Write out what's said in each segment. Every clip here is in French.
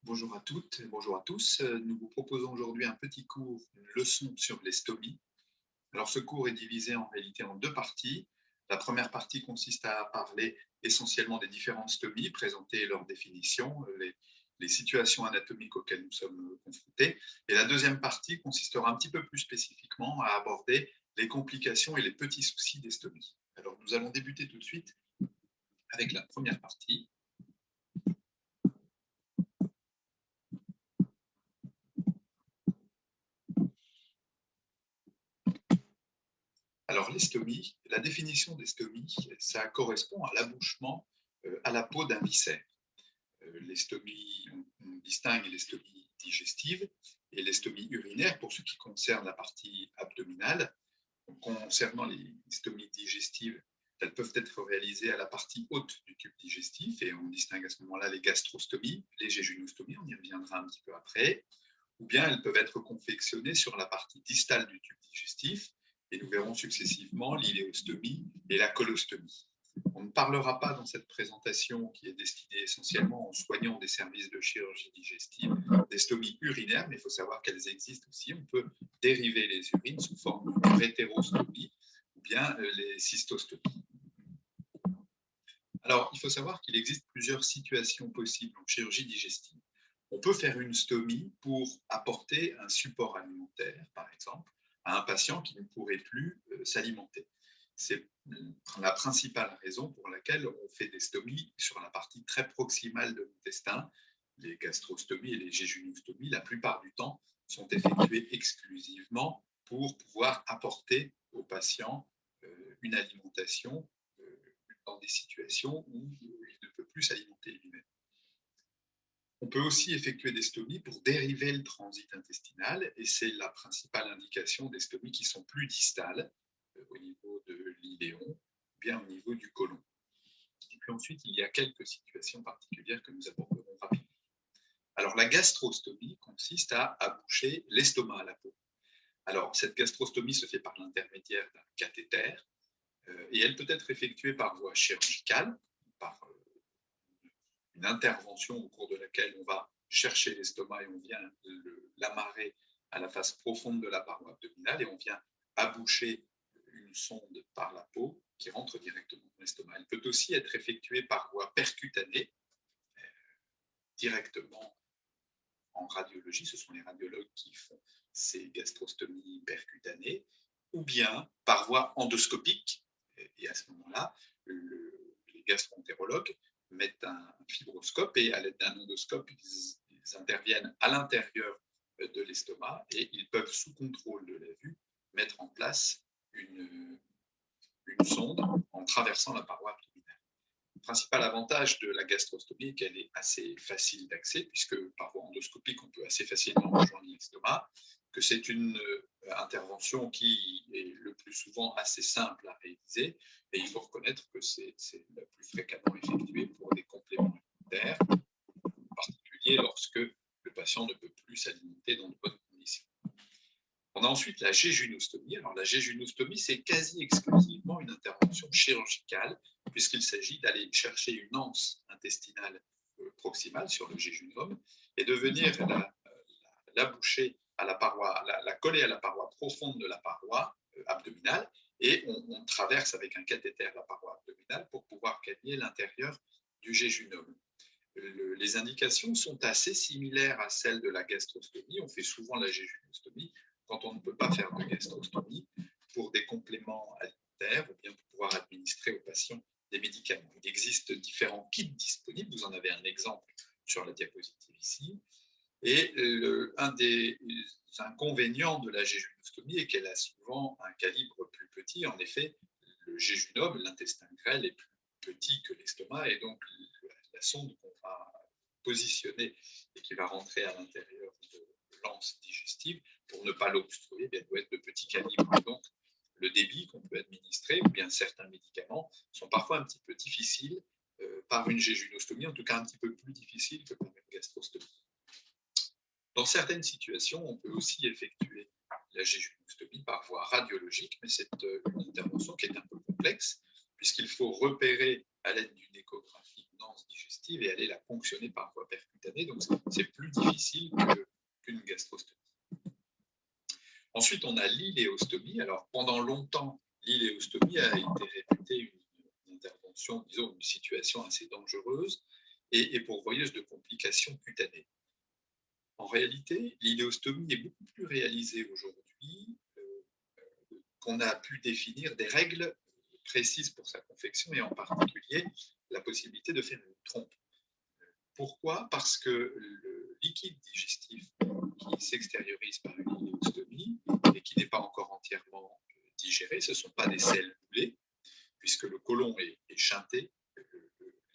Bonjour à toutes et bonjour à tous. Nous vous proposons aujourd'hui un petit cours, une leçon sur les stomies. Alors ce cours est divisé en réalité en deux parties. La première partie consiste à parler essentiellement des différentes stomies, présenter leur définition, les situations anatomiques auxquelles nous sommes confrontés. Et la deuxième partie consistera un petit peu plus spécifiquement à aborder les complications et les petits soucis des stomies. Alors nous allons débuter tout de suite avec la première partie. Alors, les stomies, la définition des stomies, ça correspond à l'abouchement à la peau d'un viscère. Les stomies, on distingue les stomies digestives et les stomies urinaires pour ce qui concerne la partie abdominale. Donc, concernant les stomies digestives, elles peuvent être réalisées à la partie haute du tube digestif et on distingue à ce moment-là les gastrostomies, les jéjunostomies, on y reviendra un petit peu après, ou bien elles peuvent être confectionnées sur la partie distale du tube digestif, et nous verrons successivement l'iléostomie et la colostomie. On ne parlera pas dans cette présentation qui est destinée essentiellement aux soignants des services de chirurgie digestive des stomies urinaires, mais il faut savoir qu'elles existent aussi. On peut dériver les urines sous forme de rétérostomie ou bien les cystostomies. Alors, il faut savoir qu'il existe plusieurs situations possibles en chirurgie digestive. On peut faire une stomie pour apporter un support alimentaire, par exemple, à un patient qui ne pourrait plus s'alimenter. C'est la principale raison pour laquelle on fait des stomies sur la partie très proximale de l'intestin. Les gastrostomies et les jéjunostomies, la plupart du temps, sont effectuées exclusivement pour pouvoir apporter au patient une alimentation dans des situations où il ne peut plus s'alimenter lui-même. On peut aussi effectuer des stomies pour dériver le transit intestinal, et c'est la principale indication des stomies qui sont plus distales, au niveau de l'iléon, ou bien au niveau du côlon. Et puis ensuite, il y a quelques situations particulières que nous aborderons rapidement. Alors, la gastrostomie consiste à aboucher l'estomac à la peau. Alors, cette gastrostomie se fait par l'intermédiaire d'un cathéter, et elle peut être effectuée par voie chirurgicale, par une intervention au cours de laquelle on va chercher l'estomac et on vient l'amarrer à la face profonde de la paroi abdominale et on vient aboucher une sonde par la peau qui rentre directement dans l'estomac. Elle peut aussi être effectuée par voie percutanée, directement en radiologie, ce sont les radiologues qui font ces gastrostomies percutanées, ou bien par voie endoscopique, et à ce moment-là, les gastroentérologues mettent un fibroscope et à l'aide d'un endoscope, ils interviennent à l'intérieur de l'estomac et ils peuvent, sous contrôle de la vue, mettre en place une sonde en traversant la paroi abdominale. Le principal avantage de la gastrostomie est qu'elle est assez facile d'accès, puisque par voie endoscopique, on peut assez facilement rejoindre l'estomac, que c'est une intervention qui est le plus souvent assez simple à réaliser, et il faut reconnaître que c'est la plus fréquemment effectuée pour des compléments alimentaires, en particulier lorsque le patient ne peut plus s'alimenter dans de bonnes conditions. On a ensuite la jéjunostomie. Alors, la jéjunostomie, c'est quasi exclusivement une intervention chirurgicale, puisqu'il s'agit d'aller chercher une anse intestinale proximale sur le jéjunum et de venir la boucher à la paroi, la coller à la paroi profonde de la paroi abdominale, et on traverse avec un cathéter la paroi abdominale pour pouvoir gagner l'intérieur du jéjunum. Les indications sont assez similaires à celles de la gastrostomie. On fait souvent la jéjunostomie quand on ne peut pas faire de gastrostomie pour des compléments alimentaires ou bien pour pouvoir administrer aux patients des médicaments. Il existe différents kits disponibles, vous en avez un exemple sur la diapositive ici. Et un des inconvénients de la jéjunostomie est qu'elle a souvent un calibre plus petit. En effet, le jéjunum, l'intestin grêle, est plus petit que l'estomac, et donc la sonde qu'on va positionner et qui va rentrer à l'intérieur de l'anse digestive, pour ne pas l'obstruer, elle doit être de petit calibre. Donc, le débit qu'on peut administrer, ou bien certains médicaments, sont parfois un petit peu difficiles par une jéjunostomie, en tout cas un petit peu plus difficiles que par une gastrostomie. Dans certaines situations, on peut aussi effectuer la jéjunostomie par voie radiologique, mais c'est une intervention qui est un peu complexe, puisqu'il faut repérer à l'aide d'une échographie une insuffisance digestive et aller la ponctionner par voie percutanée. Donc, c'est plus difficile qu'une gastrostomie. Ensuite, on a l'iléostomie. Alors, pendant longtemps, l'iléostomie a été réputée une intervention, disons, une situation assez dangereuse et pourvoyeuse de complications cutanées. En réalité, l'iléostomie est beaucoup plus réalisée aujourd'hui qu'on a pu définir des règles précises pour sa confection et en particulier la possibilité de faire une trompe. Pourquoi? Parce que le liquide digestif qui s'extériorise par une iléostomie et qui n'est pas encore entièrement digéré, ce ne sont pas des selles moulées, puisque le côlon est shunté,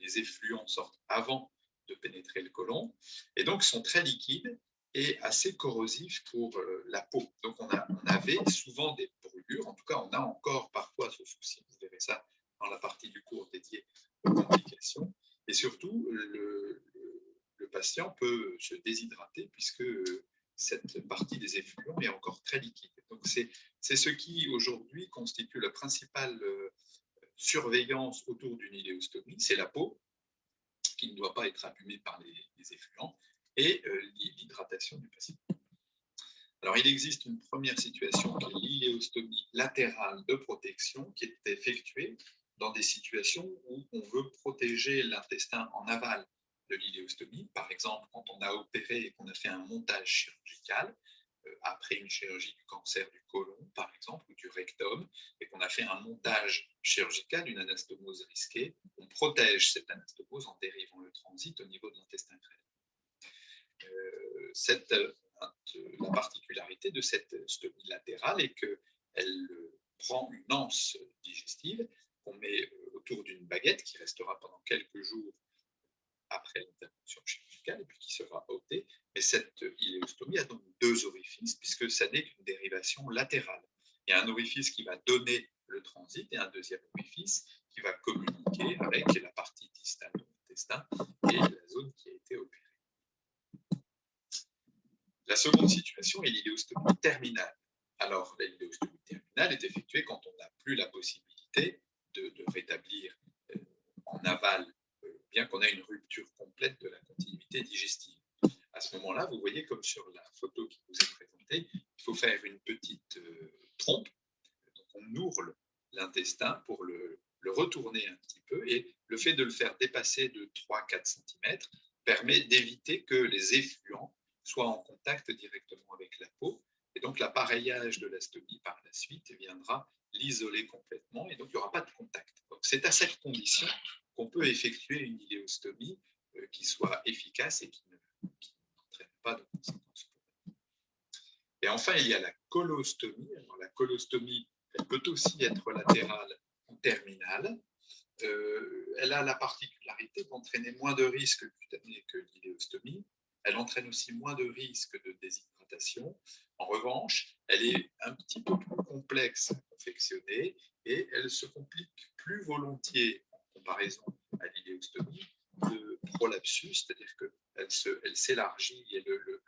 les effluents sortent avant de pénétrer le côlon, et donc sont très liquides et assez corrosifs pour la peau. Donc on avait souvent des brûlures, en tout cas on a encore parfois ce souci, vous verrez ça dans la partie du cours dédiée aux complications, et surtout le patient peut se déshydrater puisque cette partie des effluents est encore très liquide. Donc c'est ce qui aujourd'hui constitue la principale surveillance autour d'une iléostomie, c'est la peau qui ne doit pas être abîmée par les effluents et l'hydratation du patient. Alors il existe une première situation qui est l'iléostomie latérale de protection qui est effectuée dans des situations où on veut protéger l'intestin en aval de l'iléostomie. Par exemple, quand on a opéré et qu'on a fait un montage chirurgical, après une chirurgie du cancer du côlon, par exemple, ou du rectum, et qu'on a fait un montage chirurgical, une anastomose risquée, on protège cette anastomose en dérivant le transit au niveau de l'intestin grêle. La particularité de cette stomie latérale est qu'elle prend une anse digestive qu'on met autour d'une baguette qui restera pendant quelques jours après l'intervention chirurgicale et puis qui sera ôtée. Mais cette iléostomie a donc deux orifices puisque ça n'est qu'une dérivation latérale. Il y a un orifice qui va donner le transit et un deuxième orifice qui va communiquer avec la partie distale de l'intestin et la zone qui a été opérée. La seconde situation est l'iléostomie terminale. Alors, l'iléostomie terminale est effectuée quand on n'a plus la possibilité de rétablir en aval, bien qu'on ait une rupture complète de la continuité digestive. À ce moment-là, vous voyez, comme sur la photo qui vous est présentée, il faut faire une petite trompe. Donc, on ourle l'intestin pour le retourner un petit peu, et le fait de le faire dépasser de 3-4 cm permet d'éviter que les effluents soient en contact directement avec la peau. Et donc, l'appareillage de la stomie par la suite viendra l'isoler complètement, et donc il n'y aura pas de contact. C'est à cette condition qu'on peut effectuer une iléostomie qui soit efficace et qui n'entraîne pas de conséquences. Et enfin, il y a la colostomie. Alors, la colostomie, elle peut aussi être latérale ou terminale. Elle a la particularité d'entraîner moins de risques cutanés que l'iléostomie. Elle entraîne aussi moins de risques de déshydratation. En revanche, elle est un petit peu plus complexe à confectionner et elle se complique plus volontiers en comparaison à l'iléostomie de prolapsus, c'est-à-dire qu'elle s'élargit et le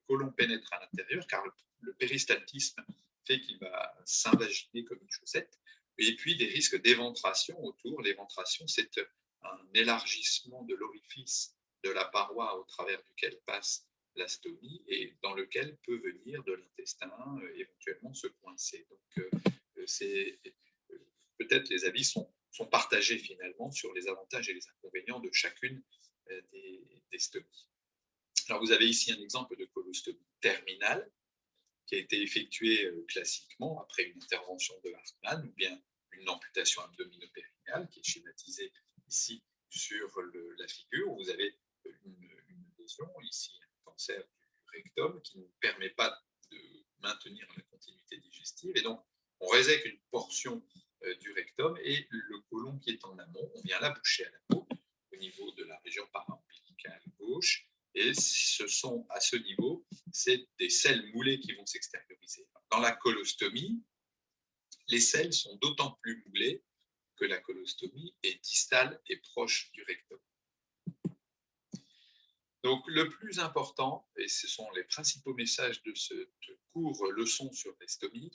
côlon pénètre à l'intérieur car le péristaltisme fait qu'il va s'invaginer comme une chaussette. Et puis des risques d'éventration autour. L'éventration, c'est un élargissement de l'orifice de la paroi au travers duquel passe la stomie et dans lequel peut venir de l'intestin éventuellement se coincer. Donc, peut-être les avis sont partagés finalement sur les avantages et les inconvénients de chacune des stomies. Alors, vous avez ici un exemple de colostomie terminale qui a été effectuée classiquement après une intervention de Hartmann ou bien une amputation abdominopérinéale qui est schématisée ici sur la figure. Vous avez une lésion, ici un cancer du rectum qui ne permet pas de maintenir la continuité digestive et donc on résèque une portion du rectum et le côlon qui est en amont, on vient la boucher à la peau au niveau de la région para-ombilicale gauche. Et ce sont à ce niveau, c'est des selles moulées qui vont s'extérioriser. Dans la colostomie, les selles sont d'autant plus moulées que la colostomie est distale et proche du rectum. Donc le plus important, et ce sont les principaux messages de ce cours leçon sur les stomies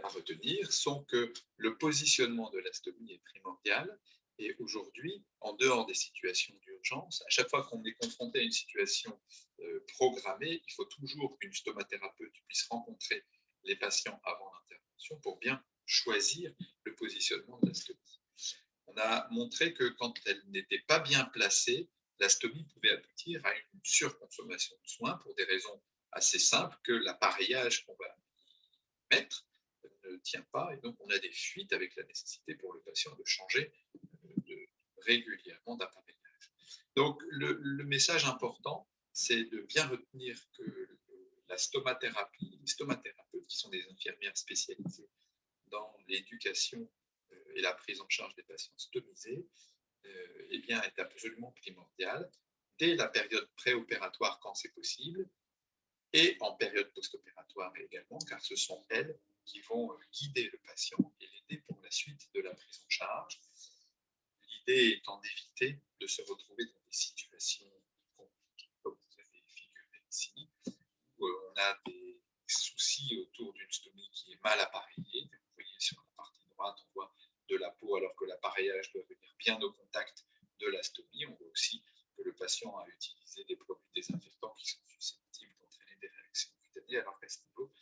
à retenir, sont que le positionnement de la stomie est primordial Et aujourd'hui, en dehors des situations d'urgence, à chaque fois qu'on est confronté à une situation programmée, il faut toujours qu'une stomathérapeute puisse rencontrer les patients avant l'intervention pour bien choisir le positionnement de la stomie. On a montré que quand elle n'était pas bien placée, la stomie pouvait aboutir à une surconsommation de soins pour des raisons assez simples que l'appareillage qu'on va mettre ne tient pas et donc on a des fuites avec la nécessité pour le patient de changer régulièrement d'appareillage. Donc le message important, c'est de bien retenir que la stomathérapie, les stomathérapeutes qui sont des infirmières spécialisées dans l'éducation et la prise en charge des patients stomisés, eh bien, est absolument primordiale dès la période préopératoire quand c'est possible et en période post-opératoire également, car ce sont elles qui vont guider le patient et l'aider pour la suite de la prise en charge. L'idée étant d'éviter de se retrouver dans des situations compliquées, comme vous avez figuré ici, où on a des soucis autour d'une stomie qui est mal appareillée. Vous voyez sur la partie droite, on voit de la peau alors que l'appareillage doit venir bien au contact de la stomie. On voit aussi que le patient a utilisé des produits désinfectants qui sont susceptibles d'entraîner des réactions cutanées, alors qu'à ce niveau,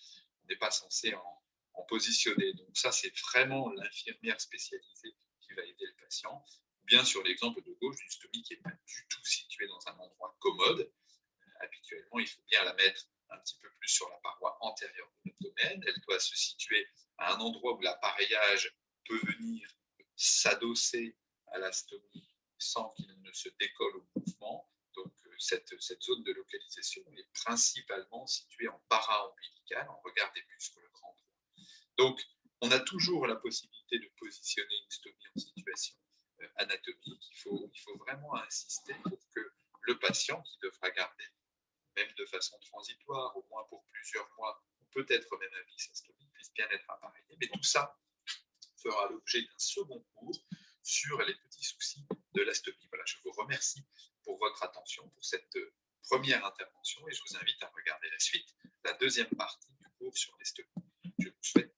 on n'est pas censé en positionner. Donc ça, c'est vraiment l'infirmière spécialisée qui va aider le patient. Ou bien sur l'exemple de gauche d'une stomie qui n'est pas du tout située dans un endroit commode. Habituellement, il faut bien la mettre un petit peu plus sur la paroi antérieure de l'abdomen. Elle doit se situer à un endroit où l'appareillage peut venir s'adosser à la stomie sans qu'il ne se décolle au mouvement. Donc, cette zone de localisation est principalement située en para-ombilical, en regard des muscles grand droit. Donc, on a toujours la possibilité de positionner une stomie en situation anatomique. Il faut vraiment insister pour que le patient, qui devra garder, même de façon transitoire, au moins pour plusieurs mois, ou peut-être même à vie, sa stomie puisse bien être appareillée. Mais tout ça fera l'objet d'un second cours sur les petits soucis de la stomie. Voilà, je vous remercie pour votre attention pour cette première intervention et je vous invite à regarder la suite, la deuxième partie du cours sur les stomies. Je vous souhaite